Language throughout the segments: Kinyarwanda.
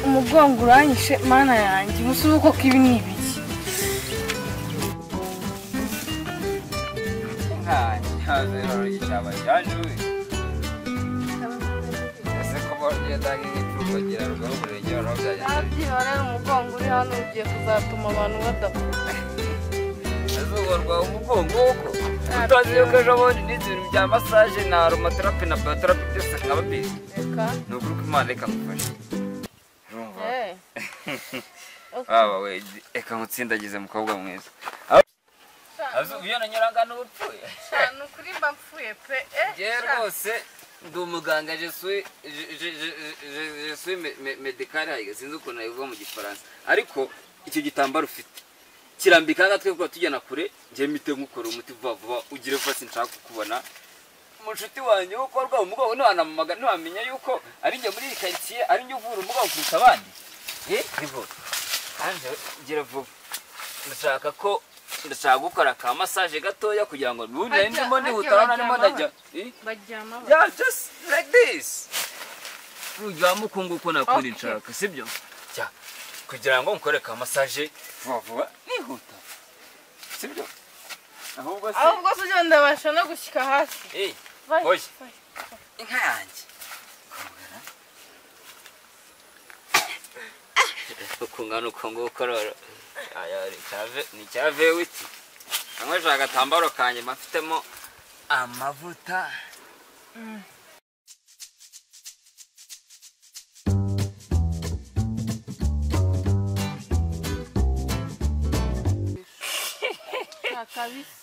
umugongo uranyishe mana yanjye ubusubuko kibi ni ibiki Hazero yishaba yaje ese ko borye dagi n'ipfugira rwo burenge barabyaje abyihora umugongo uri hano ugiye kuzatuma abantu badapfa azugorwa umugongo uko utazi yuko ejo bundi n'ibintu bya massage na aromatherapy na biotherapy byose nkaba bizi reka ni ukuri ko Imana ikamufasha baba we eka nkutsindagize mukobwa mwiza azu biyona nyaranga n'ubupfuye cyane ukuri mbapfuye pe rwose ndi umuganga je suis médical hayiga sinzi uko nabivuga mu gifaransa ariko icyo gitambaro ufite kirambika agatwe ko tujyana kure ngiye mite nkukora umuti vuba ugire fasi nshaka kukubona umushuti wanjye uko rwa umugongo ntiwanamamaga ntiwamenya yuko ari njye muri quartier ari njye uvura umugongo kurusha abandi nivo kandi gira vuba ndashaka gukora ka massage gatoya kugira ngo nunye ndimo ndihutarana ndimo ndajya bajyama just like this ujya mukungu uko nakuri nshaka sibyo cya kugira ngo nkore ka massage vuba nihuta sibyo ahubwo se ugenda basha no gushyika hasi oye inka yanjye ukungana uko nguko rero ni cyave witi kamwe shaka gatambaro kanje mafitemo amavuta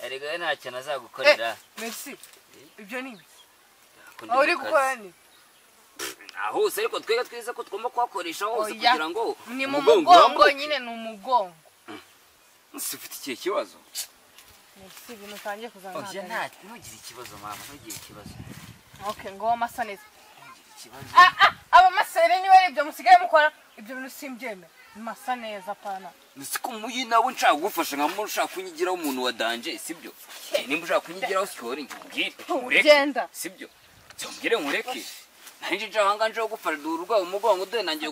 erega nta kintu azagukorera merci ibyo ni aho uri gukora ni aho se ariko twega twiza ko tugomba kwakoresha hose kugira ngo ni mu mugongo nyine ni umugongo ufite ikihe kibazo merci ibintu utangiye kuzana oya ntugire ikibazo mama ntugire ikibazo okay ngo amasaneza aba masere ni wari ibyo musigaye mukora ibyo bintu simbyemera masa neza pana nisiko muyi nawe nshaka gufasha nka mushaka kunyigiraho umuntu wa danger sibyo nimba ushaka kunyigiraho sikori ngire sibyo cyongere nkureke nanjye nje ahanga nje gufara urwaye umugongo dore nanjye